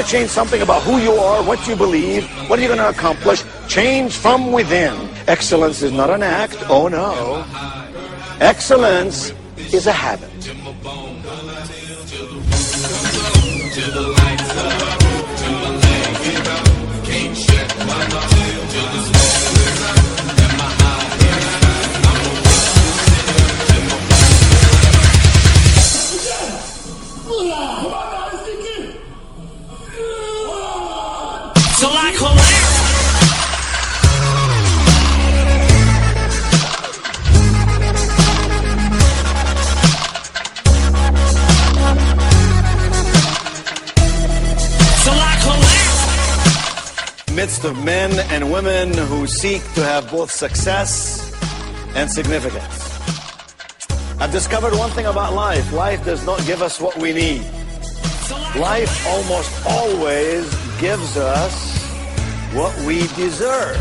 to change something about who you are, what you believe, what are you going to accomplish, change from within. Excellence is not an act. Oh, no. Excellence is a habit. So I collapse. Midst of men and women who seek to have both success and significance. I've discovered one thing about life. Life does not give us what we need. Life almost always gives us what we deserve.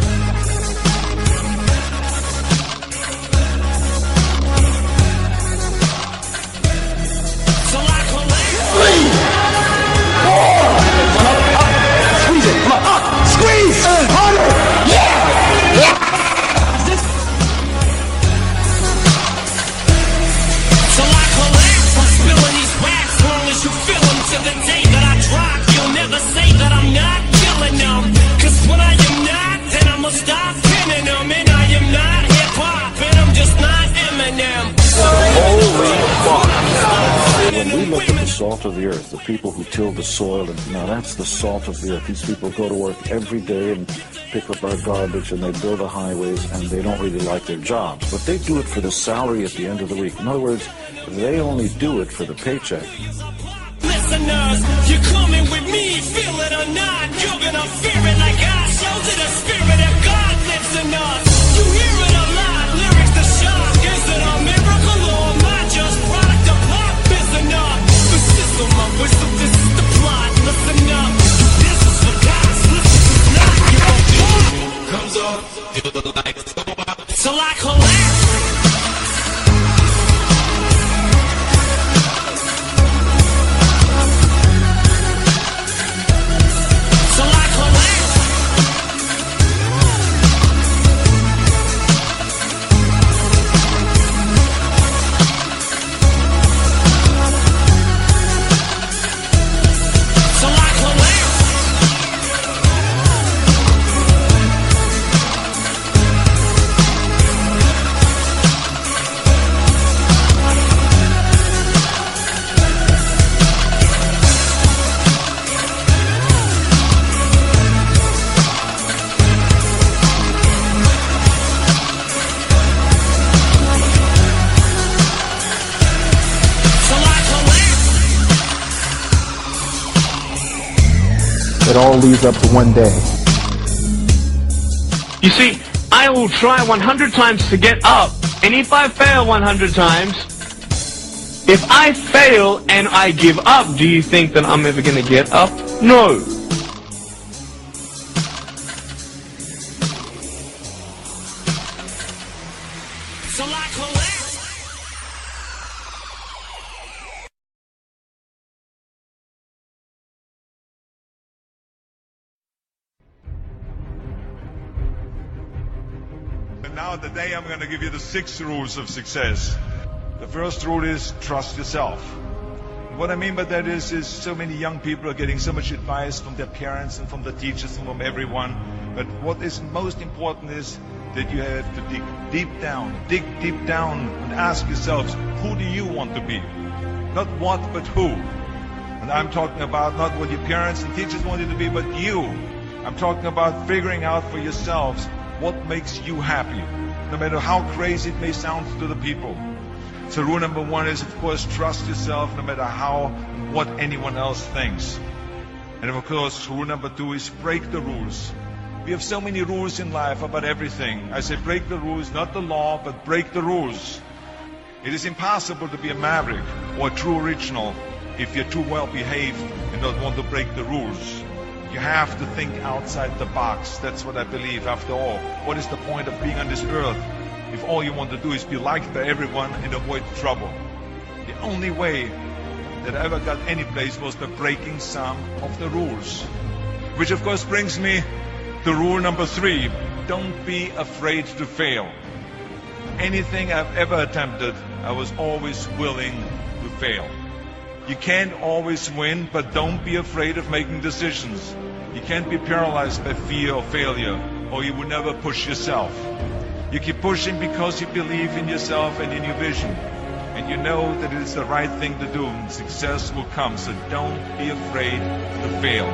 So I collapse. 3, 4, squeeze it, come on, up, squeeze, harder, yeah. So I collapse. I'm spilling these raps long as you feel them. To the day that I drop, you'll never say that I'm not killing them. Cause when I am not, then I'ma stop pinning them. And I am not hip-hop, and I'm just not Eminem. Holy fuck. When we look at the salt of the earth, the people who till the soil, and now that's the salt of the earth. These people go to work every day and pick up our garbage, and they build the highways, and they don't really like their jobs. But they do it for the salary at the end of the week. In other words, they only do it for the paycheck. Listeners, you're coming with me, feel it or not. You're gonna fear it like I showed you the spirit of God lives in us. You hear it a lot, lyrics to shock. Is it a miracle or am I just product of pop? Listen up, the system of wisdom, this is the plot. Listen up, this is for God's listen to not give a fuck. Comes up, feel the lights go out. So I collapse. It all leads up to one day. You see, I will try 100 times to get up, and if I fail 100 times, if I fail and I give up, do you think that I'm ever going to get up? No. So I collapse. And now today I'm going to give you the 6 rules of success. The first rule is trust yourself. What I mean by that is so many young people are getting so much advice from their parents and from the teachers and from everyone. But what is most important is that you have to dig deep down and ask yourselves, who do you want to be? Not what, but who. And I'm talking about not what your parents and teachers want you to be, but you. I'm talking about figuring out for yourselves what makes you happy, no matter how crazy it may sound to the people. So rule number 1 is, of course, trust yourself no matter how and what anyone else thinks. And of course, rule number 2 is break the rules. We have so many rules in life about everything. I say break the rules, not the law, but break the rules. It is impossible to be a maverick or a true original if you're too well behaved and don't want to break the rules. You have to think outside the box. That's what I believe. After all, what is the point of being on this earth if all you want to do is be liked by everyone and avoid trouble? The only way that I ever got any place was by breaking some of the rules. Which of course brings me to rule number 3. Don't be afraid to fail. Anything I've ever attempted, I was always willing to fail. You can't always win, but don't be afraid of making decisions. You can't be paralyzed by fear or failure, or you will never push yourself. You keep pushing because you believe in yourself and in your vision. And you know that it is the right thing to do, and success will come. So don't be afraid to fail.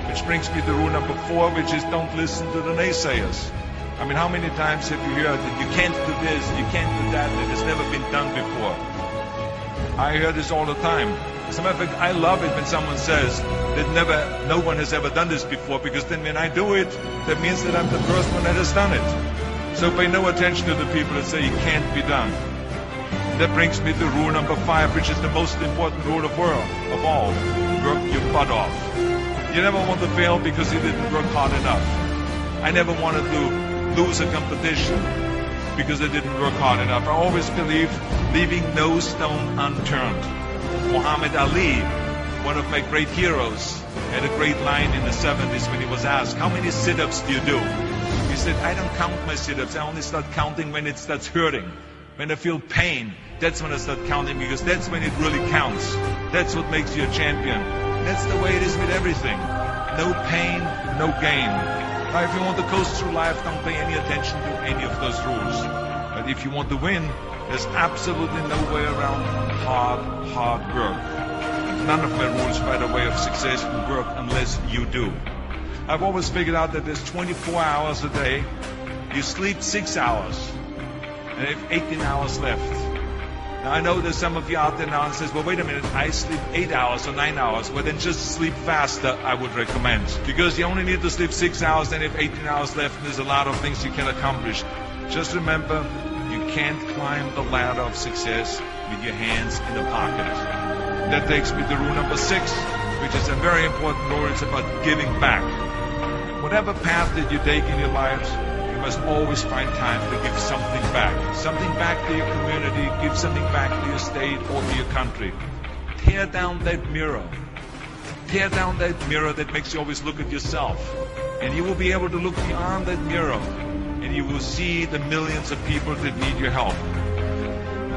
Which brings me to rule number 4, which is don't listen to the naysayers. I mean, how many times have you heard that you can't do this, you can't do that, and it's never been done before? I hear this all the time. As a matter of fact, I love it when someone says that no one has ever done this before, because then when I do it, that means that I'm the first one that has done it. So pay no attention to the people that say it can't be done. That brings me to rule number 5, which is the most important rule of all. Work your butt off. You never want to fail because you didn't work hard enough. I never wanted to lose a competition because I didn't work hard enough. I always believed leaving no stone unturned. Muhammad Ali, one of my great heroes, had a great line in the 70s when he was asked, how many sit-ups do you do? He said, I don't count my sit-ups. I only start counting when it starts hurting. When I feel pain, that's when I start counting, because that's when it really counts. That's what makes you a champion. That's the way it is with everything. No pain, no gain. Now, if you want to coast through life, don't pay any attention to any of those rules. But if you want to win, there's absolutely no way around hard work. None of my rules, by the way, of success will work unless you do. I've always figured out that there's 24 hours a day. You sleep 6 hours, and you have 18 hours left. Now, I know there's some of you out there now and says, well, wait a minute, I sleep 8 hours or 9 hours. Well, then just sleep faster, I would recommend. Because you only need to sleep 6 hours, then you have 18 hours left, and there's a lot of things you can accomplish. Just remember, you can't climb the ladder of success with your hands in the pocket. That takes me to rule number 6, which is a very important rule. It's about giving back. Whatever path that you take in your lives, you must always find time to give something back. Something back to your community, give something back to your state or to your country. Tear down that mirror. Tear down that mirror that makes you always look at yourself. And you will be able to look beyond that mirror, and you will see the millions of people that need your help.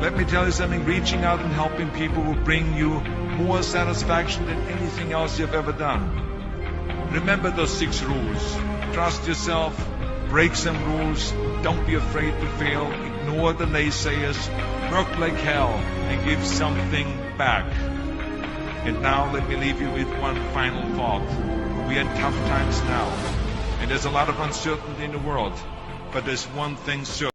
Let me tell you something, reaching out and helping people will bring you more satisfaction than anything else you've ever done. Remember those 6 rules. Trust yourself, break some rules, don't be afraid to fail, ignore the naysayers, work like hell, and give something back. And now let me leave you with one final thought. We are in tough times now, and there's a lot of uncertainty in the world, but there's one thing certain.